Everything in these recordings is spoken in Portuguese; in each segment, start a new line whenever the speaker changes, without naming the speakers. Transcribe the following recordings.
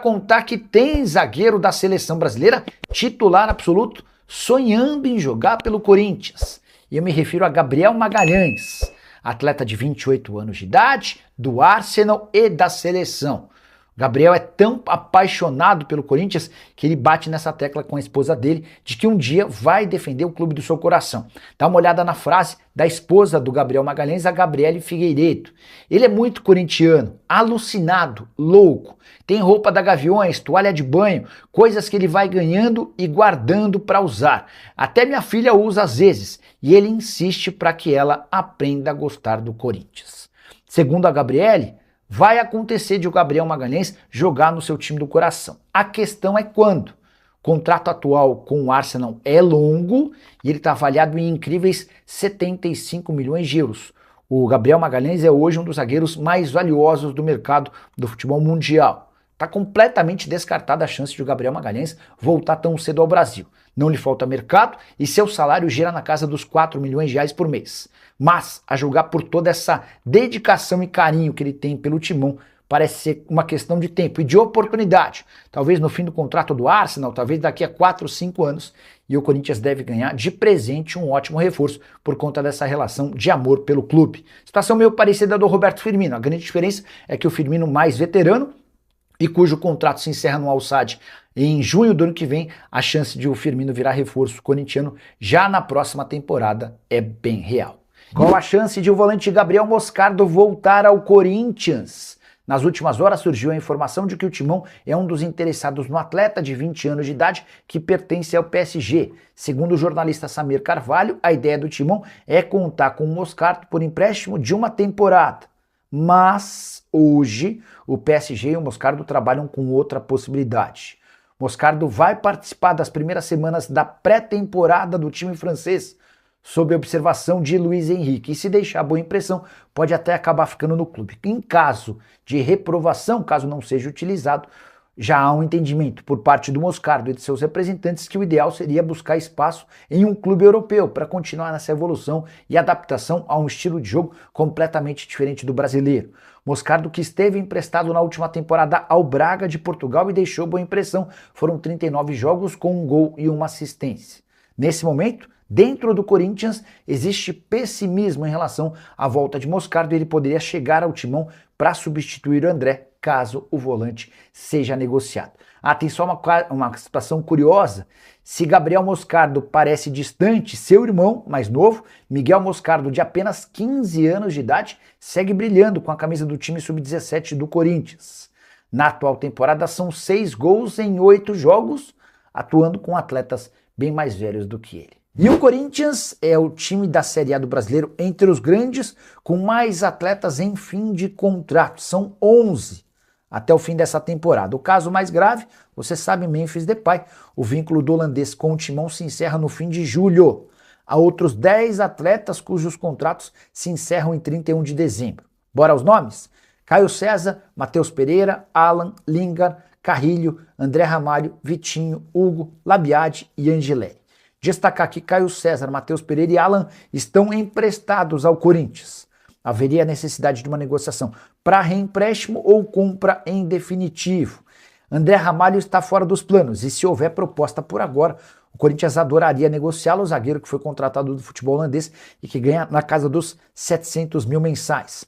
Contar que tem zagueiro da seleção brasileira, titular absoluto, sonhando em jogar pelo Corinthians. E eu me refiro a Gabriel Magalhães, atleta de 28 anos de idade, do Arsenal e da seleção. Gabriel é tão apaixonado pelo Corinthians que ele bate nessa tecla com a esposa dele de que um dia vai defender o clube do seu coração. Dá uma olhada na frase da esposa do Gabriel Magalhães, a Gabriele Figueiredo. Ele é muito corintiano, alucinado, louco. Tem roupa da Gaviões, toalha de banho, coisas que ele vai ganhando e guardando para usar. Até minha filha usa às vezes e ele insiste para que ela aprenda a gostar do Corinthians. Segundo a Gabriele, vai acontecer de o Gabriel Magalhães jogar no seu time do coração. A questão é quando. O contrato atual com o Arsenal é longo e ele está avaliado em incríveis 75 milhões de euros. O Gabriel Magalhães é hoje um dos zagueiros mais valiosos do mercado do futebol mundial. Está completamente descartada a chance de o Gabriel Magalhães voltar tão cedo ao Brasil. Não lhe falta mercado e seu salário gira na casa dos 4 milhões de reais por mês. Mas, a julgar por toda essa dedicação e carinho que ele tem pelo Timão, parece ser uma questão de tempo e de oportunidade. Talvez no fim do contrato do Arsenal, talvez daqui a 4 ou 5 anos, e o Corinthians deve ganhar de presente um ótimo reforço por conta dessa relação de amor pelo clube. Situação meio parecida do Roberto Firmino. A grande diferença é que o Firmino mais veterano e cujo contrato se encerra no Al-Sadd em junho do ano que vem, a chance de o Firmino virar reforço corintiano já na próxima temporada é bem real. Qual a chance de o volante Gabriel Moscardo voltar ao Corinthians? Nas últimas horas surgiu a informação de que o Timão é um dos interessados no atleta de 20 anos de idade que pertence ao PSG. Segundo o jornalista Samir Carvalho, a ideia do Timão é contar com o Moscardo por empréstimo de uma temporada. Mas hoje o PSG e o Moscardo trabalham com outra possibilidade. Moscardo vai participar das primeiras semanas da pré-temporada do time francês, sob a observação de Luiz Henrique, e se deixar boa impressão, pode até acabar ficando no clube. Em caso de reprovação, caso não seja utilizado, já há um entendimento por parte do Moscardo e de seus representantes que o ideal seria buscar espaço em um clube europeu para continuar nessa evolução e adaptação a um estilo de jogo completamente diferente do brasileiro. Moscardo, que esteve emprestado na última temporada ao Braga de Portugal e deixou boa impressão, foram 39 jogos com um gol e uma assistência. Nesse momento, dentro do Corinthians, existe pessimismo em relação à volta de Moscardo e ele poderia chegar ao Timão para substituir o André, caso o volante seja negociado. Tem só uma situação curiosa. Se Gabriel Moscardo parece distante, seu irmão mais novo, Miguel Moscardo, de apenas 15 anos de idade, segue brilhando com a camisa do time sub-17 do Corinthians. Na atual temporada são 6 gols em 8 jogos, atuando com atletas bem mais velhos do que ele. E o Corinthians é o time da Série A do Brasileiro entre os grandes, com mais atletas em fim de contrato. São 11 até o fim dessa temporada. O caso mais grave, você sabe, Memphis Depay. O vínculo do holandês com o Timão se encerra no fim de julho. Há outros 10 atletas cujos contratos se encerram em 31 de dezembro. Bora aos nomes? Caio César, Matheus Pereira, Alan, Lingard, Carrilho, André Ramalho, Vitinho, Hugo, Labiade e Angeleri. Destacar que Caio César, Matheus Pereira e Alan estão emprestados ao Corinthians. Haveria necessidade de uma negociação para reempréstimo ou compra em definitivo. André Ramalho está fora dos planos e se houver proposta por agora, o Corinthians adoraria negociá-lo, o zagueiro que foi contratado do futebol holandês e que ganha na casa dos 700 mil mensais.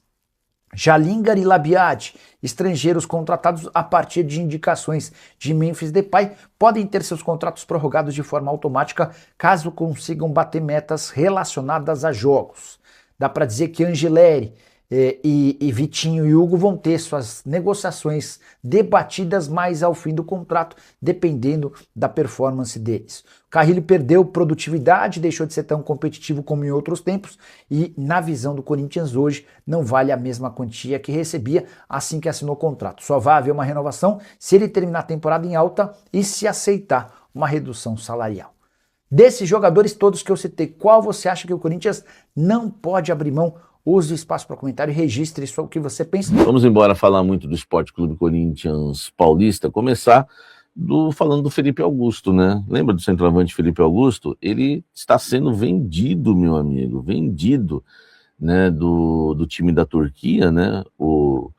Já Lingard e Labiade, estrangeiros contratados a partir de indicações de Memphis Depay, podem ter seus contratos prorrogados de forma automática caso consigam bater metas relacionadas a jogos. Dá para dizer que Angeleri e Vitinho e Hugo vão ter suas negociações debatidas mais ao fim do contrato, dependendo da performance deles. O Carrilho perdeu produtividade, deixou de ser tão competitivo como em outros tempos e, na visão do Corinthians hoje, não vale a mesma quantia que recebia assim que assinou o contrato. Só vai haver uma renovação se ele terminar a temporada em alta e se aceitar uma redução salarial. Desses jogadores todos que eu citei, qual você acha que o Corinthians não pode abrir mão? Use o espaço para comentário e registre isso, o que você pensa.
Vamos embora falar muito do Esporte Clube Corinthians Paulista, começar falando do Felipe Augusto, né? Lembra do centroavante Felipe Augusto? Ele está sendo vendido, meu amigo, vendido, né, do time da Turquia, né? O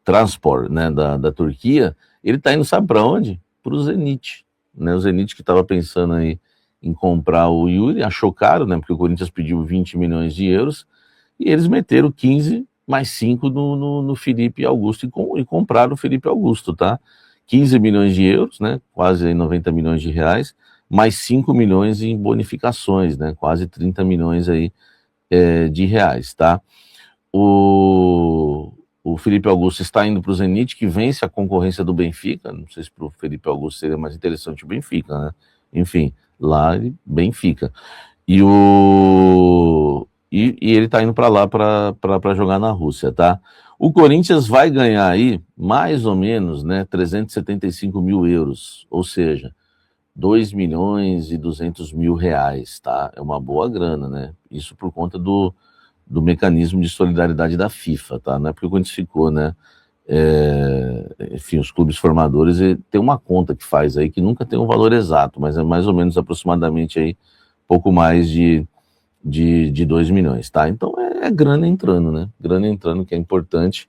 Transpor, né, da Turquia, Ele está indo, sabe para onde? Para o Zenit, né? O Zenit que estava pensando aí em comprar o Yuri, achou caro, né? Porque o Corinthians pediu 20 milhões de euros e eles meteram 15 mais 5 no Felipe Augusto e compraram o Felipe Augusto, tá? 15 milhões de euros, né? Quase aí 90 milhões de reais, mais 5 milhões em bonificações, né? Quase 30 milhões aí de reais, tá? O Felipe Augusto está indo para o Zenit, que vence a concorrência do Benfica. Não sei se para o Felipe Augusto seria mais interessante o Benfica, né? Enfim, lá Benfica. E ele está indo para lá para jogar na Rússia, tá? O Corinthians vai ganhar aí mais ou menos, né, 375 mil euros, ou seja, 2 milhões e 200 mil reais, tá? É uma boa grana, né? Isso por conta do mecanismo de solidariedade da FIFA, tá? Não é porque o Corinthians ficou, né? Enfim, os clubes formadores tem uma conta que faz aí que nunca tem um valor exato, mas é mais ou menos aproximadamente aí pouco mais de 2 milhões, tá? Então é grana entrando, né? Grana entrando, que é importante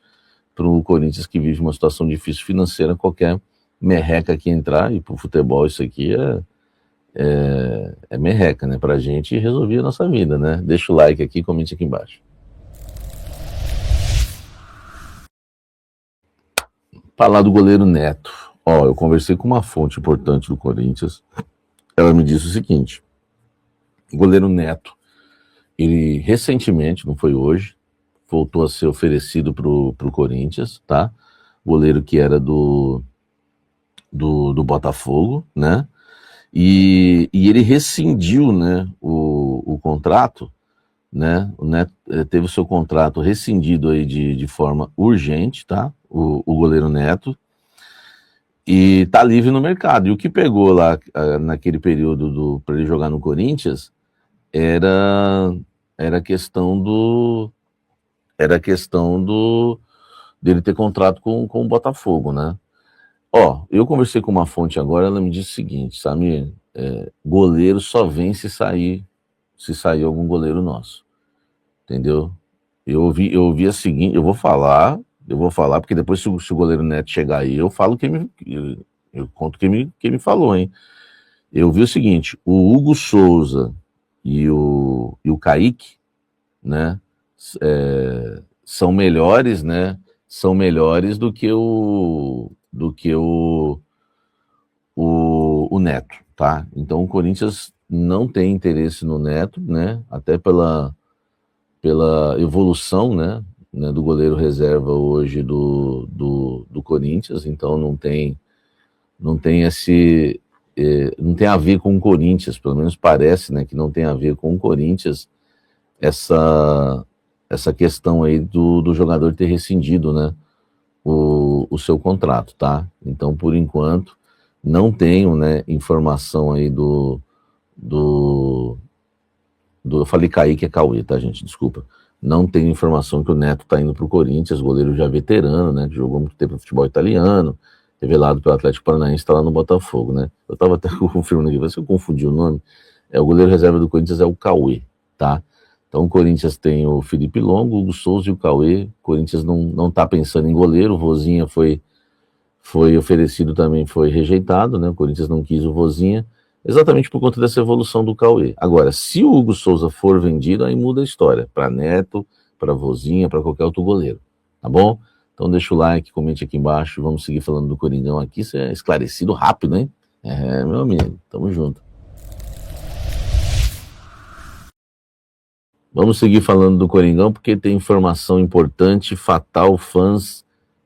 para o Corinthians, que vive uma situação difícil financeira. Qualquer merreca que entrar, e para o futebol isso aqui é merreca, né? Pra gente resolver a nossa vida, né? Deixa o like aqui, comente aqui embaixo. Falar do goleiro Neto. Ó, eu conversei com uma fonte importante do Corinthians. Ela me disse o seguinte: o goleiro Neto, ele recentemente, não foi hoje, voltou a ser oferecido pro Corinthians, tá? Goleiro que era do Botafogo, né? E ele rescindiu, né, o contrato, né? O Neto teve o seu contrato rescindido aí de forma urgente, tá? O goleiro Neto, e tá livre no mercado. E o que pegou lá naquele período para ele jogar no Corinthians era a questão dele ter contrato com o Botafogo, né? Ó, eu conversei com uma fonte agora, ela me disse o seguinte: Samir, goleiro só vem se sair algum goleiro nosso, entendeu? Eu ouvi a seguinte, eu vou falar, porque depois se o goleiro Neto chegar aí, eu falo eu conto quem me falou, hein? Eu vi o seguinte: o Hugo Souza e o Kaique, né, são melhores, né? São melhores do que o Neto, tá? Então o Corinthians não tem interesse no Neto, né? Até pela evolução, né, do goleiro reserva hoje do Corinthians. Então não tem não tem a ver com o Corinthians, pelo menos parece, né, que não tem a ver com o Corinthians essa questão aí do jogador ter rescindido, né, o seu contrato, tá? Então, por enquanto, não tenho, né, informação aí eu falei Kaique, é Cauê, tá, gente? Desculpa. Não tenho informação que o Neto tá indo pro Corinthians, goleiro já veterano, né, que jogou muito tempo no futebol italiano, revelado pelo Atlético Paranaense, tá lá no Botafogo, né? Eu tava até confirmando aqui, mas se eu confundi o nome, o goleiro reserva do Corinthians é o Cauê, tá? Então o Corinthians tem o Felipe Longo, o Hugo Souza e o Cauê. O Corinthians não tá pensando em goleiro. O Vozinha foi oferecido, também foi rejeitado, né? O Corinthians não quis o Vozinha, exatamente por conta dessa evolução do Cauê. Agora, se o Hugo Souza for vendido, aí muda a história, para Neto, para Vozinha, para qualquer outro goleiro, tá bom? Então deixa o like, comente aqui embaixo, vamos seguir falando do Coringão aqui. Isso é esclarecido rápido, hein? Meu amigo, tamo junto. Vamos seguir falando do Coringão, porque tem informação importante. Fatal Fans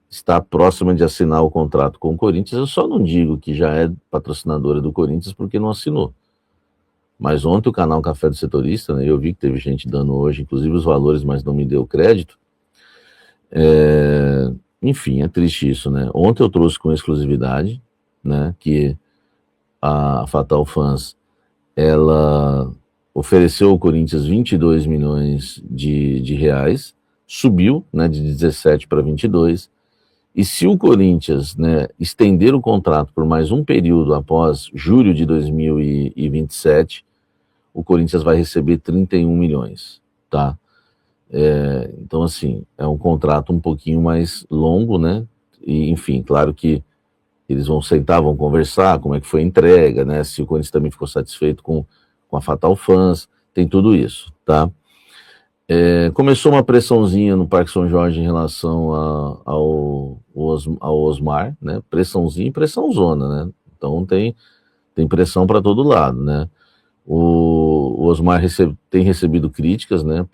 está próxima de assinar o contrato com o Corinthians. Eu só não digo que já é patrocinadora do Corinthians porque não assinou. Mas ontem o canal Café do Setorista, né, eu vi que teve gente dando hoje, inclusive os valores, mas não me deu crédito. Enfim, é triste isso, né? Ontem eu trouxe com exclusividade, né, que a Fatal Fans, ela ofereceu ao Corinthians 22 milhões de reais, subiu, né, de 17 para 22, e se o Corinthians, né, estender o contrato por mais um período após julho de 2027, o Corinthians vai receber 31 milhões, tá? Então, assim, é um contrato um pouquinho mais longo, né? E, enfim, claro que Eles vão sentar, vão conversar, como é que foi a entrega, né? Se o Corinthians também ficou satisfeito com a Fatal Fans, tem tudo isso, tá? Começou uma pressãozinha no Parque São Jorge em relação ao Osmar, né? Pressãozinha e pressãozona, né? Então tem pressão para todo lado, né? O Osmar tem recebido críticas, né?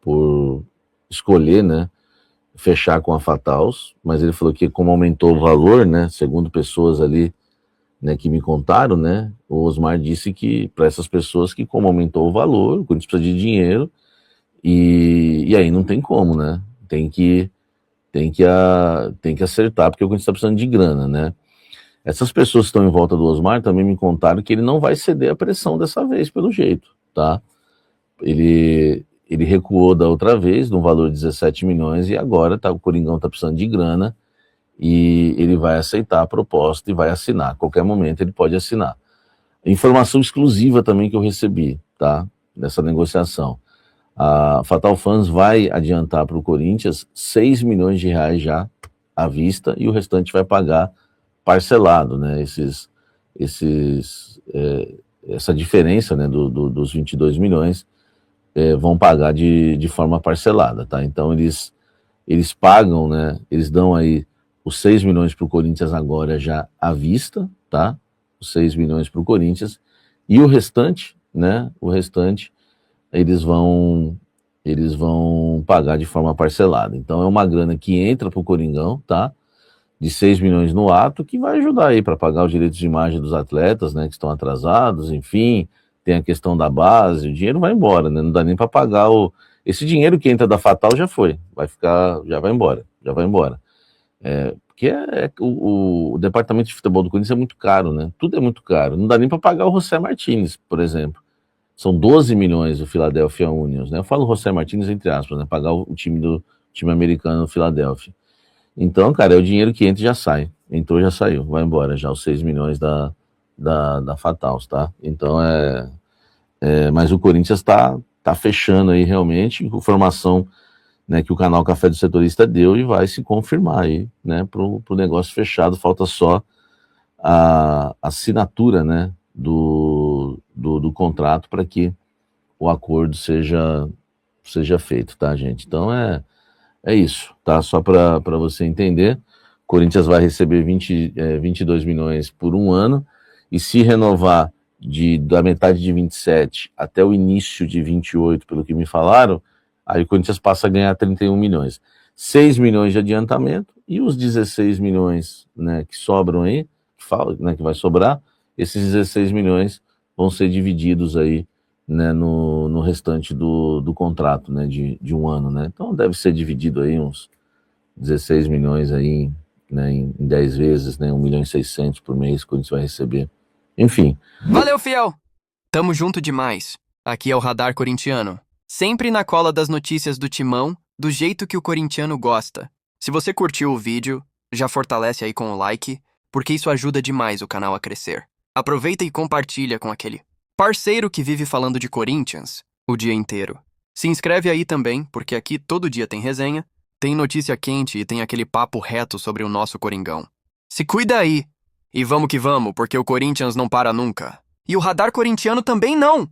Por escolher, né? Fechar com a Fatals, mas ele falou que como aumentou o valor, né? Segundo pessoas ali, né? Que me contaram, né? O Osmar disse que para essas pessoas que como aumentou o valor, o Corinthians precisa de dinheiro. E aí não tem como, né? Tem que acertar, porque o Corinthians está precisando de grana, né? Essas pessoas que estão em volta do Osmar também me contaram que ele não vai ceder a pressão dessa vez, pelo jeito, tá? Ele recuou da outra vez, no valor de 17 milhões, e agora o Coringão está precisando de grana, e ele vai aceitar a proposta e vai assinar. A qualquer momento ele pode assinar. Informação exclusiva também que eu recebi, tá? Dessa negociação. A Fatal Fans vai adiantar para o Corinthians 6 milhões de reais já à vista e o restante vai pagar parcelado, né? Essa diferença, né, dos 22 milhões vão pagar de forma parcelada, tá? Então eles pagam, né? Eles dão aí os 6 milhões para o Corinthians agora já à vista, tá? Os 6 milhões para o Corinthians e o restante, né? O restante eles vão pagar de forma parcelada. Então é uma grana que entra para o Coringão, tá? De 6 milhões no ato, que vai ajudar aí para pagar os direitos de imagem dos atletas, né, que estão atrasados, enfim, tem a questão da base, o dinheiro vai embora, né? Não dá nem para pagar esse dinheiro que entra da Fatal já foi, já vai embora. Porque o departamento de futebol do Corinthians é muito caro, né? Tudo é muito caro. Não dá nem para pagar o José Martínez, por exemplo. São 12 milhões o Philadelphia Unions, né? Eu falo José Martínez entre aspas, né? Pagar o time americano do Philadelphia. Então, cara, é o dinheiro que entra e já sai. Entrou, já saiu. Vai embora já os 6 milhões da Fatals, tá? Então, mas o Corinthians tá fechando aí realmente, informação, né, que o canal Café do Setorista deu e vai se confirmar aí, né, pro negócio fechado. Falta só a assinatura, né, do contrato para que o acordo seja feito, tá, gente? Então é isso, tá? Só para você entender, Corinthians vai receber 22 milhões por um ano, e se renovar da metade de 27 até o início de 28, pelo que me falaram, aí o Corinthians passa a ganhar 31 milhões. 6 milhões de adiantamento, e os 16 milhões, né, que sobram aí, que vai sobrar, esses 16 milhões vão ser divididos aí, né, no restante do contrato, né, de um ano, né? Então deve ser dividido aí uns 16 milhões aí, né, em 10 vezes, né, 1 milhão e 600 por mês que a gente vai receber. Enfim.
Valeu, fiel! Tamo junto demais. Aqui é o Radar Corintiano. Sempre na cola das notícias do Timão, do jeito que o corintiano gosta. Se você curtiu o vídeo, já fortalece aí com o like, porque isso ajuda demais o canal a crescer. Aproveita e compartilha com aquele parceiro que vive falando de Corinthians o dia inteiro. Se inscreve aí também, porque aqui todo dia tem resenha, tem notícia quente e tem aquele papo reto sobre o nosso Coringão. Se cuida aí! E vamos que vamos, porque o Corinthians não para nunca. E o Radar Corintiano também não!